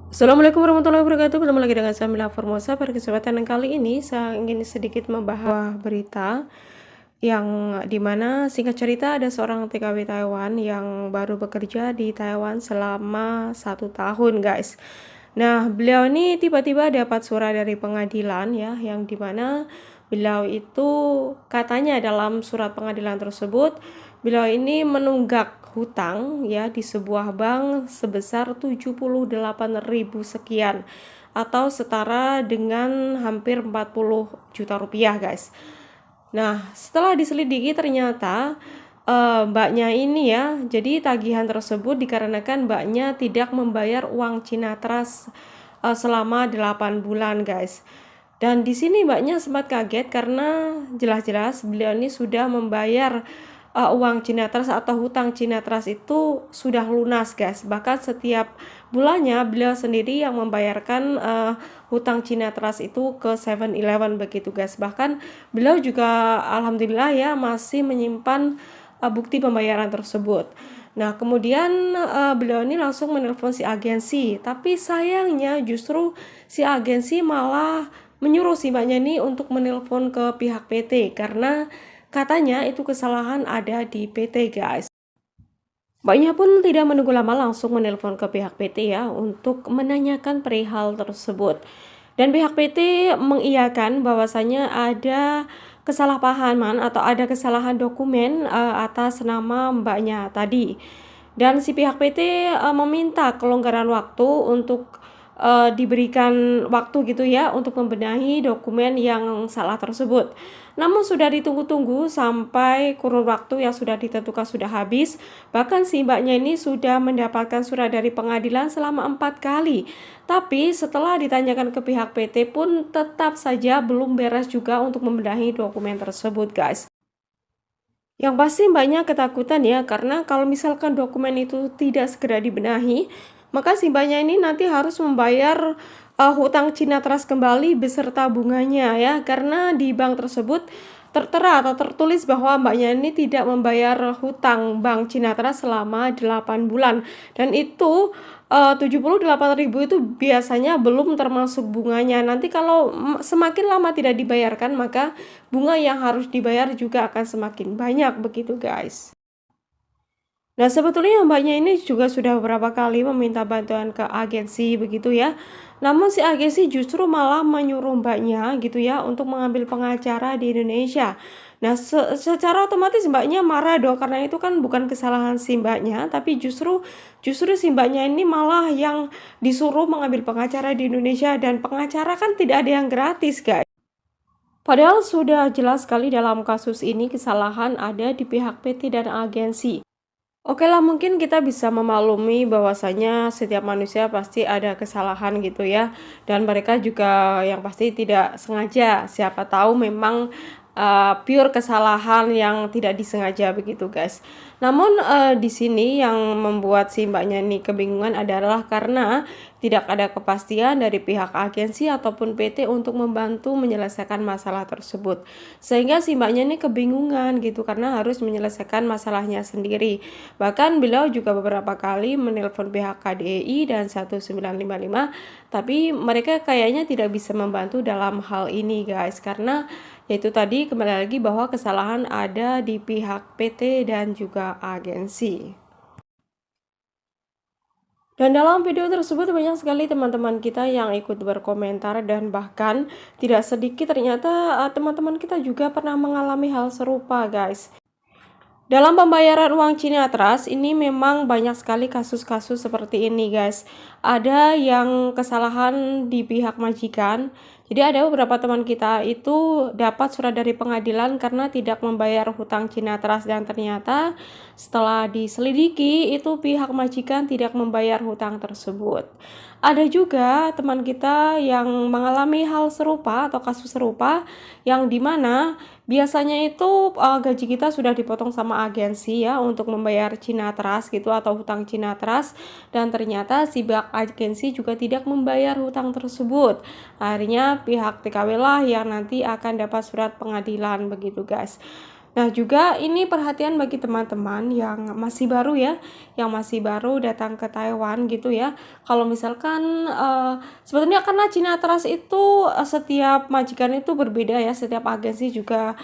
Assalamualaikum warahmatullahi wabarakatuh. Ketemu lagi dengan saya Mila Formosa. Pada kesempatan yang kali ini saya ingin sedikit membahas berita yang dimana singkat cerita ada seorang TKW Taiwan yang baru bekerja di Taiwan selama 1 tahun, guys. Nah, beliau ini tiba-tiba dapat surat dari pengadilan ya, yang dimana beliau itu katanya dalam surat pengadilan tersebut, beliau ini menunggak hutang ya di sebuah bank sebesar 78.000 sekian atau setara dengan hampir 40 juta rupiah, guys. Nah, setelah diselidiki ternyata mbaknya ini ya, jadi tagihan tersebut dikarenakan mbaknya tidak membayar uang Cina Trust selama 8 bulan, guys. Dan di sini mbaknya sempat kaget karena jelas-jelas beliau ini sudah membayar uang Cina Trust atau hutang Cina Trust itu sudah lunas, guys. Bahkan setiap bulannya beliau sendiri yang membayarkan hutang Cina Trust itu ke 7-Eleven begitu, guys. Bahkan beliau juga alhamdulillah ya masih menyimpan bukti pembayaran tersebut. Nah, kemudian beliau ini langsung menelpon si agensi, tapi sayangnya justru si agensi malah menyuruh si mbaknya ini untuk menelpon ke pihak PT karena katanya itu kesalahan ada di PT, guys. Mbaknya pun tidak menunggu lama langsung menelpon ke pihak PT ya untuk menanyakan perihal tersebut. Dan pihak PT mengiyakan bahwasanya ada kesalahpahaman atau ada kesalahan dokumen atas nama mbaknya tadi. Dan si pihak PT meminta kelonggaran waktu untuk diberikan waktu gitu ya untuk membenahi dokumen yang salah tersebut. Namun sudah ditunggu-tunggu sampai kurun waktu yang sudah ditentukan sudah habis. Bahkan si mbaknya ini sudah mendapatkan surat dari pengadilan selama 4 kali. Tapi setelah ditanyakan ke pihak PT pun tetap saja belum beres juga untuk membenahi dokumen tersebut, guys. Yang pasti mbaknya ketakutan ya, karena kalau misalkan dokumen itu tidak segera dibenahi, maka si mbaknya ini nanti harus membayar hutang Cina Trust kembali beserta bunganya ya, karena di bank tersebut tertera atau tertulis bahwa mbaknya ini tidak membayar hutang bank Cina Trust selama 8 bulan, dan itu 78.000 itu biasanya belum termasuk bunganya. Nanti kalau semakin lama tidak dibayarkan, maka bunga yang harus dibayar juga akan semakin banyak begitu, guys. Nah, sebetulnya mbaknya ini juga sudah beberapa kali meminta bantuan ke agensi begitu ya. Namun si agensi justru malah menyuruh mbaknya gitu ya untuk mengambil pengacara di Indonesia. Nah, secara otomatis mbaknya marah dong karena itu kan bukan kesalahan si mbaknya, tapi justru justru si mbaknya ini malah yang disuruh mengambil pengacara di Indonesia, dan pengacara kan tidak ada yang gratis, guys. Padahal sudah jelas sekali dalam kasus ini kesalahan ada di pihak PT dan agensi. Oke lah, mungkin kita bisa memaklumi bahwasanya setiap manusia pasti ada kesalahan gitu ya. Dan mereka juga yang pasti tidak sengaja. Siapa tahu memang pure kesalahan yang tidak disengaja begitu, guys. Namun di sini yang membuat si mbaknya ini kebingungan adalah karena tidak ada kepastian dari pihak agensi ataupun PT untuk membantu menyelesaikan masalah tersebut. Sehingga si mbaknya ini kebingungan gitu karena harus menyelesaikan masalahnya sendiri. Bahkan beliau juga beberapa kali menelpon pihak KDI dan 1955, tapi mereka kayaknya tidak bisa membantu dalam hal ini, guys, karena yaitu tadi kembali lagi bahwa kesalahan ada di pihak PT dan juga agensi. Dan dalam video tersebut banyak sekali teman-teman kita yang ikut berkomentar, dan bahkan tidak sedikit ternyata teman-teman kita juga pernah mengalami hal serupa, guys. Dalam pembayaran uang Cina Trust ini memang banyak sekali kasus-kasus seperti ini, guys. Ada yang kesalahan di pihak majikan. Jadi ada beberapa teman kita itu dapat surat dari pengadilan karena tidak membayar hutang Cina Trust, dan ternyata setelah diselidiki itu pihak majikan tidak membayar hutang tersebut. Ada juga teman kita yang mengalami hal serupa atau kasus serupa yang dimana biasanya itu gaji kita sudah dipotong sama agensi ya untuk membayar Cina Trust gitu atau hutang Cina Trust, dan ternyata si pihak agensi juga tidak membayar hutang tersebut. Akhirnya pihak TKW lah yang nanti akan dapat surat pengadilan begitu, guys. Nah, juga ini perhatian bagi teman-teman yang masih baru ya, yang masih baru datang ke Taiwan gitu ya. Kalau misalkan sebetulnya karena Cina Trust itu setiap majikan itu berbeda ya, setiap agensi juga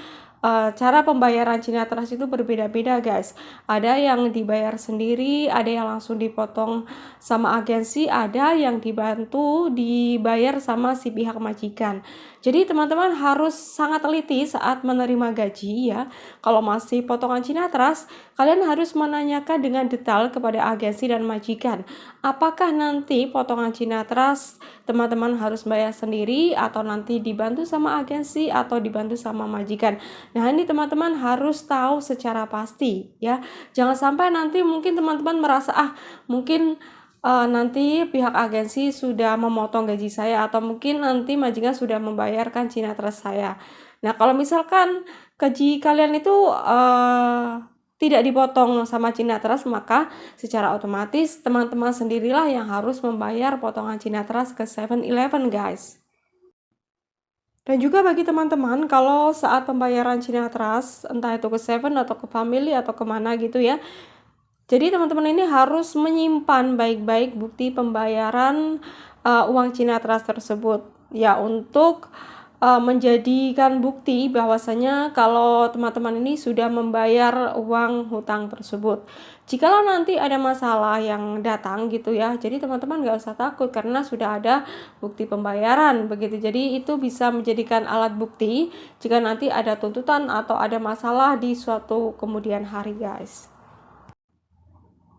cara pembayaran Cina Trust itu berbeda-beda guys. Ada yang dibayar sendiri, ada yang langsung dipotong sama agensi, ada yang dibantu dibayar sama si pihak majikan. Jadi teman-teman harus sangat teliti saat menerima gaji ya. Kalau masih potongan Cina Trust, kalian harus menanyakan dengan detail kepada agensi dan majikan. Apakah nanti potongan Cina Trust teman-teman harus bayar sendiri atau nanti dibantu sama agensi atau dibantu sama majikan. Nah, ini teman-teman harus tahu secara pasti ya. Jangan sampai nanti mungkin teman-teman merasa mungkin nanti pihak agensi sudah memotong gaji saya atau mungkin nanti majikan sudah membayarkan Cina Trust saya. Nah, kalau misalkan gaji kalian itu tidak dipotong sama Cina Trust, maka secara otomatis teman-teman sendirilah yang harus membayar potongan Cina Trust ke 7-Eleven guys. Dan juga bagi teman-teman, kalau saat pembayaran Cina Trust, entah itu ke Seven atau ke Family atau kemana gitu ya, jadi teman-teman ini harus menyimpan baik-baik bukti pembayaran uang Cina Trust tersebut ya, untuk menjadikan bukti bahwasanya kalau teman-teman ini sudah membayar uang hutang tersebut. Jikalau nanti ada masalah yang datang gitu ya, jadi teman-teman nggak usah takut karena sudah ada bukti pembayaran begitu. Jadi itu bisa menjadikan alat bukti jika nanti ada tuntutan atau ada masalah di suatu kemudian hari guys.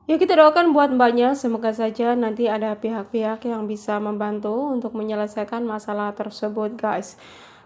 Ya, kita doakan buat mbaknya, semoga saja nanti ada pihak-pihak yang bisa membantu untuk menyelesaikan masalah tersebut guys.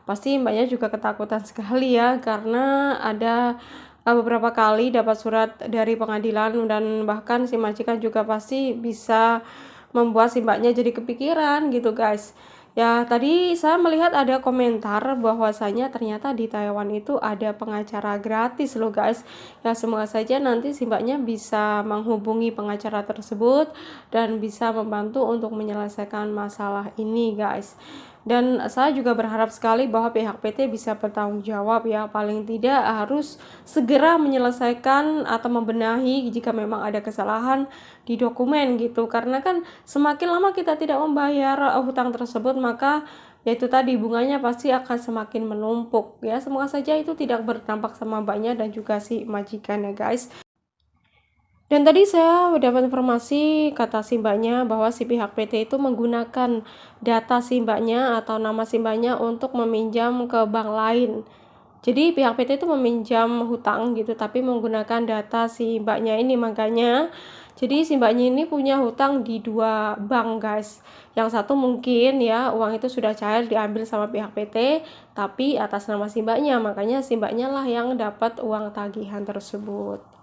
Pasti mbaknya juga ketakutan sekali ya, karena ada beberapa kali dapat surat dari pengadilan dan bahkan si majikan juga pasti bisa membuat si mbaknya jadi kepikiran gitu guys. Ya, tadi saya melihat ada komentar bahwasanya ternyata di Taiwan itu ada pengacara gratis loh guys. Ya, semoga saja nanti si mbaknya bisa menghubungi pengacara tersebut dan bisa membantu untuk menyelesaikan masalah ini guys. Dan saya juga berharap sekali bahwa pihak PT bisa bertanggung jawab ya, paling tidak harus segera menyelesaikan atau membenahi jika memang ada kesalahan di dokumen gitu. Karena kan semakin lama kita tidak membayar hutang tersebut, maka yaitu tadi bunganya pasti akan semakin menumpuk ya. Semoga saja itu tidak berdampak sama mbaknya dan juga si majikan ya guys. Dan tadi saya dapat informasi kata si mbaknya bahwa si pihak PT itu menggunakan data si mbaknya atau nama si mbaknya untuk meminjam ke bank lain. Jadi pihak PT itu meminjam hutang gitu tapi menggunakan data si mbaknya ini, makanya jadi si mbaknya ini punya hutang di 2 bank guys. Yang satu mungkin ya uang itu sudah cair diambil sama pihak PT tapi atas nama si mbaknya, makanya si mbaknya lah yang dapat uang tagihan tersebut.